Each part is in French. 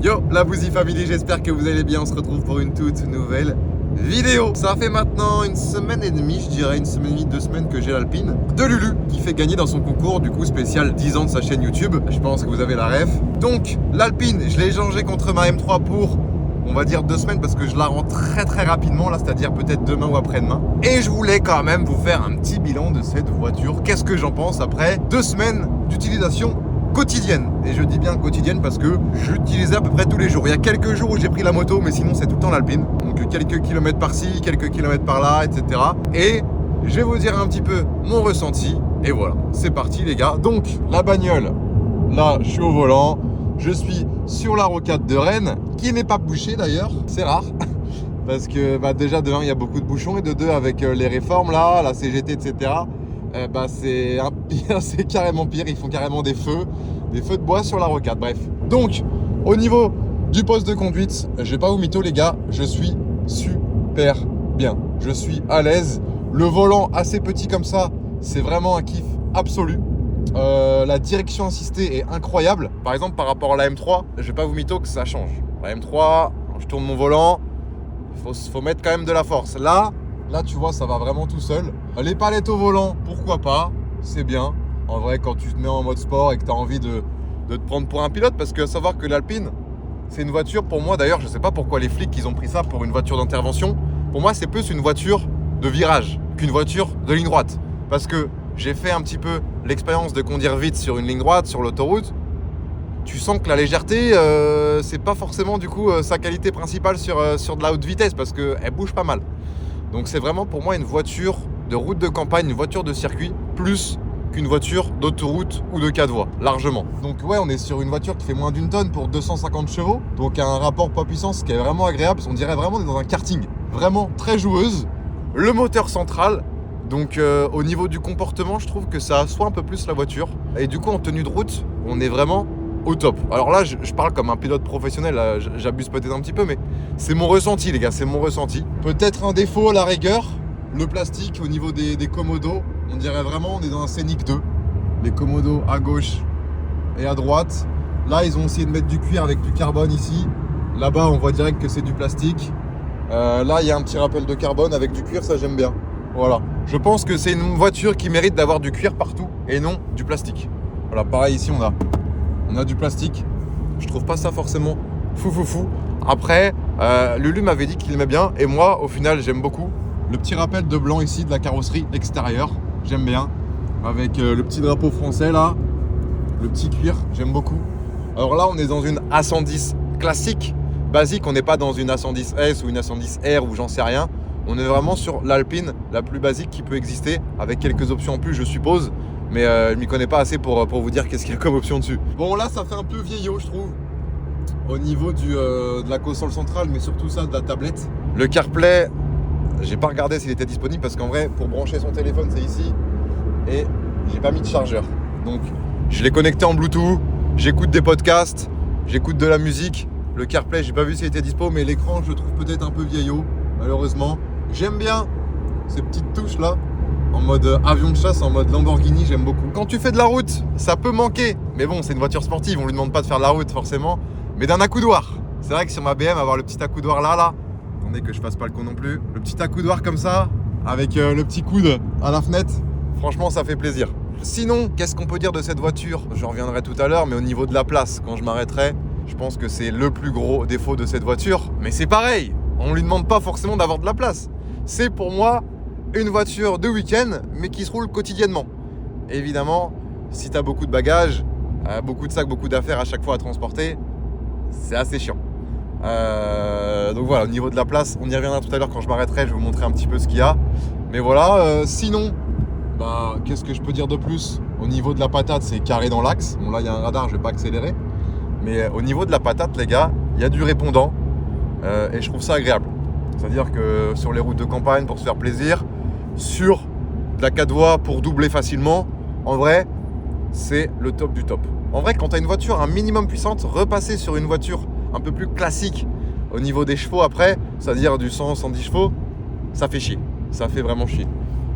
Yo, la Bouzy Family, j'espère que vous allez bien. On se retrouve pour une toute nouvelle vidéo. Ça fait maintenant une semaine et demie, je dirais une semaine et demie, 2 semaines que j'ai l'Alpine de Lulu qui fait gagner dans son concours du coup spécial 10 ans de sa chaîne YouTube. Je pense que vous avez la ref. Donc l'Alpine, je l'ai échangé contre ma M3 pour on va dire 2 semaines parce que je la rends très rapidement là, c'est-à-dire peut-être demain ou après-demain. Et je voulais quand même vous faire un petit bilan de cette voiture. Qu'est-ce que j'en pense après 2 semaines d'utilisation quotidienne. Et je dis bien quotidienne parce que j'utilisais à peu près tous les jours. Il y a quelques jours où j'ai pris la moto, mais sinon c'est tout le temps l'Alpine. Donc quelques kilomètres par-ci, quelques kilomètres par-là, etc. Et je vais vous dire un petit peu mon ressenti. Et voilà, c'est parti les gars. Donc la bagnole, là je suis au volant. Je suis sur la rocade de Rennes, qui n'est pas bouchée d'ailleurs, c'est rare. Parce que déjà de 1, il y a beaucoup de bouchons, et de 2, avec les réformes là, la CGT, etc. C'est pire, c'est carrément pire, ils font carrément des feux de bois sur la rocade, bref. Donc, au niveau du poste de conduite, je vais pas vous mytho les gars, je suis super bien. Je suis à l'aise, le volant assez petit comme ça, c'est vraiment un kiff absolu. La direction assistée est incroyable. Par exemple, par rapport à la M3, je vais pas vous mytho que ça change. La M3, quand je tourne mon volant, faut mettre quand même de la force. Là, tu vois, ça va vraiment tout seul. Les palettes au volant, pourquoi pas, c'est bien. En vrai, quand tu te mets en mode sport et que tu as envie de te prendre pour un pilote, parce que savoir que l'Alpine, c'est une voiture, pour moi d'ailleurs, je sais pas pourquoi les flics ils ont pris ça pour une voiture d'intervention. Pour moi, c'est plus une voiture de virage qu'une voiture de ligne droite. Parce que j'ai fait un petit peu l'expérience de conduire vite sur une ligne droite, sur l'autoroute. Tu sens que la légèreté, c'est pas forcément du coup sa qualité principale sur de la haute vitesse, parce qu'elle bouge pas mal. Donc c'est vraiment pour moi une voiture de route de campagne, une voiture de circuit, plus qu'une voiture d'autoroute ou de 4 voies, largement. Donc ouais, on est sur une voiture qui fait moins d'1 tonne pour 250 chevaux, donc un rapport poids-puissance qui est vraiment agréable. On dirait vraiment qu'on est dans un karting, vraiment très joueuse. Le moteur central, donc au niveau du comportement, je trouve que ça assoit un peu plus la voiture. Et du coup, en tenue de route, on est vraiment au top. Alors là, je parle comme un pilote professionnel, là, j'abuse peut-être un petit peu, mais c'est mon ressenti les gars, c'est mon ressenti. Peut-être un défaut à la rigueur, le plastique au niveau des commodos, on dirait vraiment on est dans un Scénic 2. Les commodos à gauche et à droite. Là, ils ont essayé de mettre du cuir avec du carbone ici. Là-bas, on voit direct que c'est du plastique. Là, il y a un petit rappel de carbone avec du cuir, ça j'aime bien. Voilà. Je pense que c'est une voiture qui mérite d'avoir du cuir partout et non du plastique. Voilà, pareil ici, on a du plastique. Je trouve pas ça forcément fou. Après, Lulu m'avait dit qu'il aimait bien. Et moi, au final, j'aime beaucoup. Le petit rappel de blanc ici de la carrosserie extérieure. J'aime bien. Avec le petit drapeau français là. Le petit cuir, j'aime beaucoup. Alors là, on est dans une A110 classique, basique. On n'est pas dans une A110S ou une A110R ou j'en sais rien. On est vraiment sur l'Alpine la plus basique qui peut exister. Avec quelques options en plus, je suppose. Mais je m'y connais pas assez pour vous dire qu'est-ce qu'il y a comme option dessus. Bon là ça fait un peu vieillot je trouve. Au niveau de la console centrale, mais surtout ça de la tablette. Le CarPlay, j'ai pas regardé s'il était disponible parce qu'en vrai pour brancher son téléphone c'est ici. Et j'ai pas mis de chargeur. Donc je l'ai connecté en Bluetooth, j'écoute des podcasts, j'écoute de la musique. Le CarPlay j'ai pas vu s'il était dispo, mais l'écran je le trouve peut-être un peu vieillot malheureusement. J'aime bien ces petites touches là. En mode avion de chasse, en mode Lamborghini, j'aime beaucoup. Quand tu fais de la route, ça peut manquer. Mais bon, c'est une voiture sportive, on lui demande pas de faire de la route forcément. Mais d'un accoudoir. C'est vrai que sur ma BM, avoir le petit accoudoir là. Attendez que je fasse pas le con non plus. Le petit accoudoir comme ça, avec le petit coude à la fenêtre. Franchement, ça fait plaisir. Sinon, qu'est-ce qu'on peut dire de cette voiture? J'en reviendrai tout à l'heure, mais au niveau de la place, quand je m'arrêterai, je pense que c'est le plus gros défaut de cette voiture. Mais c'est pareil, on lui demande pas forcément d'avoir de la place. C'est pour moi une voiture de week-end, mais qui se roule quotidiennement. Et évidemment, si tu as beaucoup de bagages, beaucoup de sacs, beaucoup d'affaires à chaque fois à transporter, c'est assez chiant. Donc voilà, au niveau de la place, on y reviendra tout à l'heure quand je m'arrêterai, je vais vous montrer un petit peu ce qu'il y a. Mais voilà, sinon, qu'est-ce que je peux dire de plus? Au niveau de la patate, c'est carré dans l'axe. Bon là, il y a un radar, je vais pas accélérer. Mais au niveau de la patate, les gars, il y a du répondant. Et je trouve ça agréable. C'est-à-dire que sur les routes de campagne, pour se faire plaisir, sur de la 4 voies pour doubler facilement, en vrai, c'est le top du top. En vrai, quand tu as une voiture un minimum puissante, repasser sur une voiture un peu plus classique au niveau des chevaux après, c'est-à-dire du 100-110 chevaux, ça fait chier. Ça fait vraiment chier.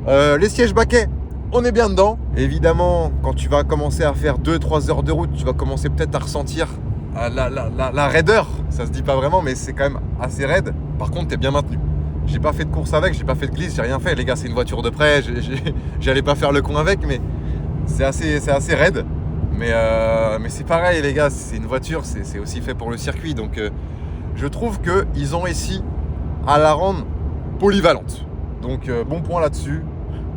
Les sièges baquets, on est bien dedans. Évidemment, quand tu vas commencer à faire 2-3 heures de route, tu vas commencer peut-être à ressentir la raideur, ça se dit pas vraiment, mais c'est quand même assez raide. Par contre, t'es bien maintenu. J'ai pas fait de course avec, j'ai pas fait de glisse, j'ai rien fait. Les gars, c'est une voiture de près, j'allais pas faire le con avec, mais c'est assez raide. Mais c'est pareil, les gars, c'est une voiture, c'est aussi fait pour le circuit. Donc, je trouve qu'ils ont réussi à la rendre polyvalente. Donc, bon point là-dessus.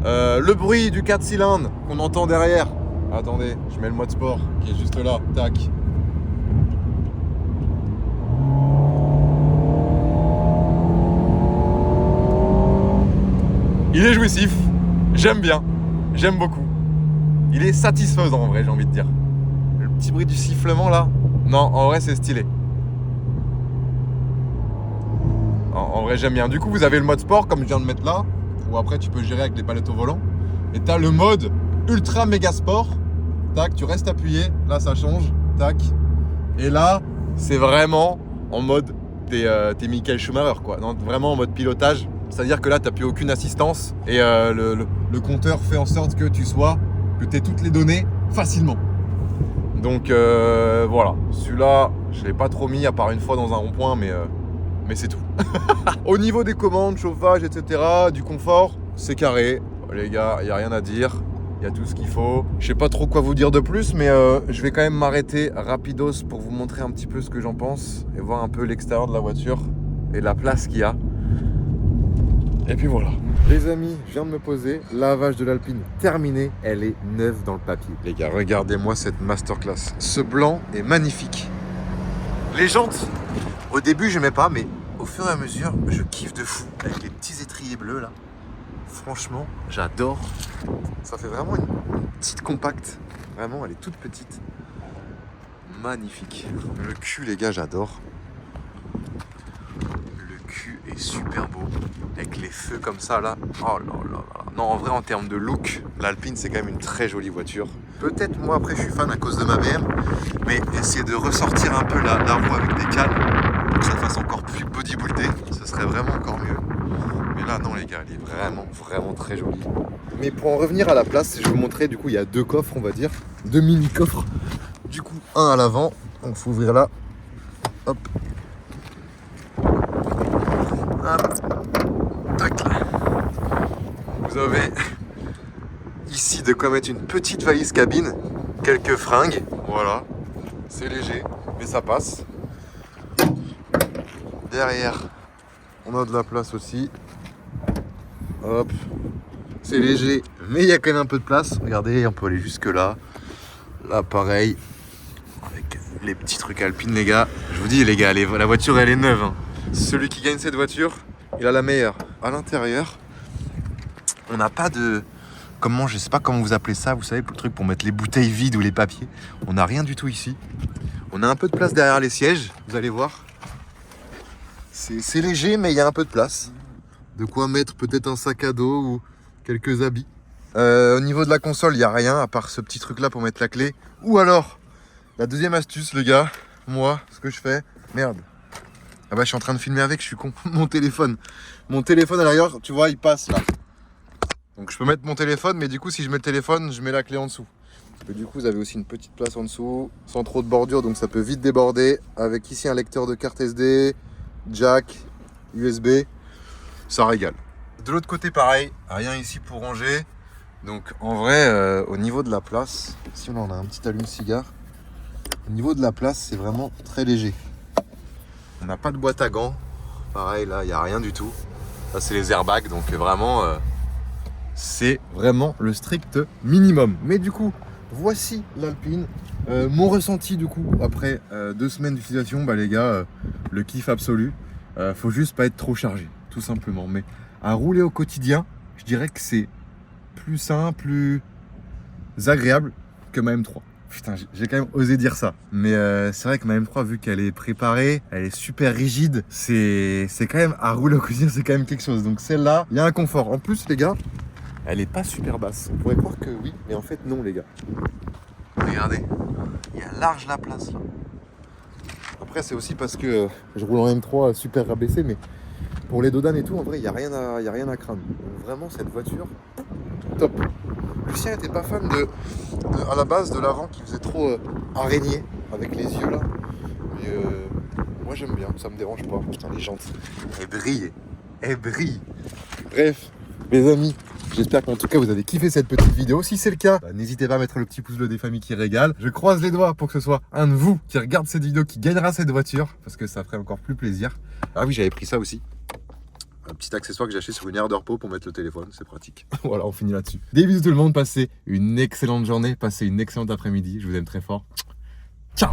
Le bruit du 4 cylindres qu'on entend derrière. Attendez, je mets le mode sport qui est juste là. Tac. Il est jouissif. J'aime bien. J'aime beaucoup. Il est satisfaisant en vrai, j'ai envie de dire. Le petit bruit du sifflement là. Non, en vrai, c'est stylé. En vrai, j'aime bien. Du coup, vous avez le mode sport comme je viens de mettre là. Ou après, tu peux gérer avec les palettes au volant. Et tu as le mode ultra méga sport. Tac, tu restes appuyé, là ça change, tac. Et là, c'est vraiment en mode, t'es Michael Schumacher quoi, non, vraiment en mode pilotage. C'est-à-dire que là, t'as plus aucune assistance et le compteur fait en sorte que t'aies toutes les données facilement. Donc voilà, celui-là, je l'ai pas trop mis à part une fois dans un rond-point, mais c'est tout. Au niveau des commandes, chauffage, etc., du confort, c'est carré. Les gars, il n'y a rien à dire. Il y a tout ce qu'il faut. Je sais pas trop quoi vous dire de plus, mais je vais quand même m'arrêter rapidos pour vous montrer un petit peu ce que j'en pense et voir un peu l'extérieur de la voiture et la place qu'il y a. Et puis voilà. Les amis, je viens de me poser. Lavage de l'Alpine terminé. Elle est neuve dans le papier. Les gars, regardez-moi cette masterclass. Ce blanc est magnifique. Les jantes, au début, je n'aimais pas, mais au fur et à mesure, je kiffe de fou. Avec les petits étriers bleus là. Franchement, j'adore. Ça fait vraiment une petite compacte. Vraiment, elle est toute petite. Magnifique. Le cul, les gars, j'adore. Le cul est super beau. Avec les feux comme ça, là. Oh là là là. Non, en vrai, en termes de look, l'Alpine, c'est quand même une très jolie voiture. Peut-être, moi, après, je suis fan à cause de ma BM. Mais essayer de ressortir un peu la roue avec des cales, pour que ça fasse encore plus bodybuildé, ce serait vraiment encore mieux. Mais là, non, les gars, elle est vraiment, vraiment très jolie. Mais pour en revenir à la place, je vais vous montrer, du coup, il y a deux coffres, on va dire. Deux mini-coffres. Du coup, un à l'avant. Donc, il faut ouvrir là. Hop. Hop. Tac. Vous avez ici de quoi mettre une petite valise cabine. Quelques fringues. Voilà. C'est léger, mais ça passe. Derrière, on a de la place aussi. Hop, c'est léger, mais il y a quand même un peu de place. Regardez, on peut aller jusque là. Là, pareil, avec les petits trucs alpines, les gars. Je vous dis, les gars, la voiture, elle est neuve. Hein. Celui qui gagne cette voiture, il a la meilleure. À l'intérieur, on n'a pas de... je sais pas comment vous appelez ça, vous savez, le truc pour mettre les bouteilles vides ou les papiers. On n'a rien du tout ici. On a un peu de place derrière les sièges, vous allez voir. C'est léger, mais il y a un peu de place. De quoi mettre peut-être un sac à dos ou quelques habits. Au niveau de la console, il n'y a rien à part ce petit truc là pour mettre la clé. Ou alors, la deuxième astuce, les gars, moi, ce que je fais, merde. Ah bah je suis en train de filmer avec, je suis con. Mon téléphone à l'arrière, tu vois, il passe là. Donc je peux mettre mon téléphone, mais du coup si je mets le téléphone, je mets la clé en dessous. Et du coup vous avez aussi une petite place en dessous, sans trop de bordure, donc ça peut vite déborder. Avec ici un lecteur de carte SD, jack, USB. Ça régale. De l'autre côté pareil, rien ici pour ranger. Donc en vrai, au niveau de la place, si on a un petit allume-cigare, au niveau de la place c'est vraiment très léger. On n'a pas de boîte à gants, pareil là il n'y a rien du tout. Là c'est les airbags, donc vraiment c'est vraiment le strict minimum. Mais du coup, voici l'Alpine. Mon ressenti du coup, après 2 semaines d'utilisation, bah les gars, le kiff absolu. Faut juste pas être trop chargé, tout simplement. Mais à rouler au quotidien, je dirais que c'est plus sain, plus agréable que ma M3. Putain, j'ai quand même osé dire ça. Mais c'est vrai que ma M3, vu qu'elle est préparée, elle est super rigide, c'est quand même, à rouler au quotidien, c'est quand même quelque chose. Donc celle-là, il y a un confort. En plus, les gars, elle est pas super basse. On pourrait croire que oui, mais en fait non, les gars. Regardez, il y a large la place là. Après, c'est aussi parce que je roule en M3 super rabaissé, mais pour les dodanes et tout, en vrai, il n'y a rien à craindre. Donc, vraiment, cette voiture, top. Lucien n'était pas fan à la base de l'avant qui faisait trop araignée avec les yeux là. moi j'aime bien, ça me dérange pas. Putain, les jantes, elles brillent, elles brillent. Bref, mes amis, j'espère qu'en tout cas vous avez kiffé cette petite vidéo. Si c'est le cas, n'hésitez pas à mettre le petit pouce bleu des familles qui régalent. Je croise les doigts pour que ce soit un de vous qui regarde cette vidéo qui gagnera cette voiture, parce que ça ferait encore plus plaisir. Ah oui, j'avais pris ça aussi. Un petit accessoire que j'ai acheté sur une aire de repos pour mettre le téléphone, c'est pratique. Voilà, on finit là-dessus. Des bisous tout le monde, passez une excellente journée, passez une excellente après-midi. Je vous aime très fort. Ciao.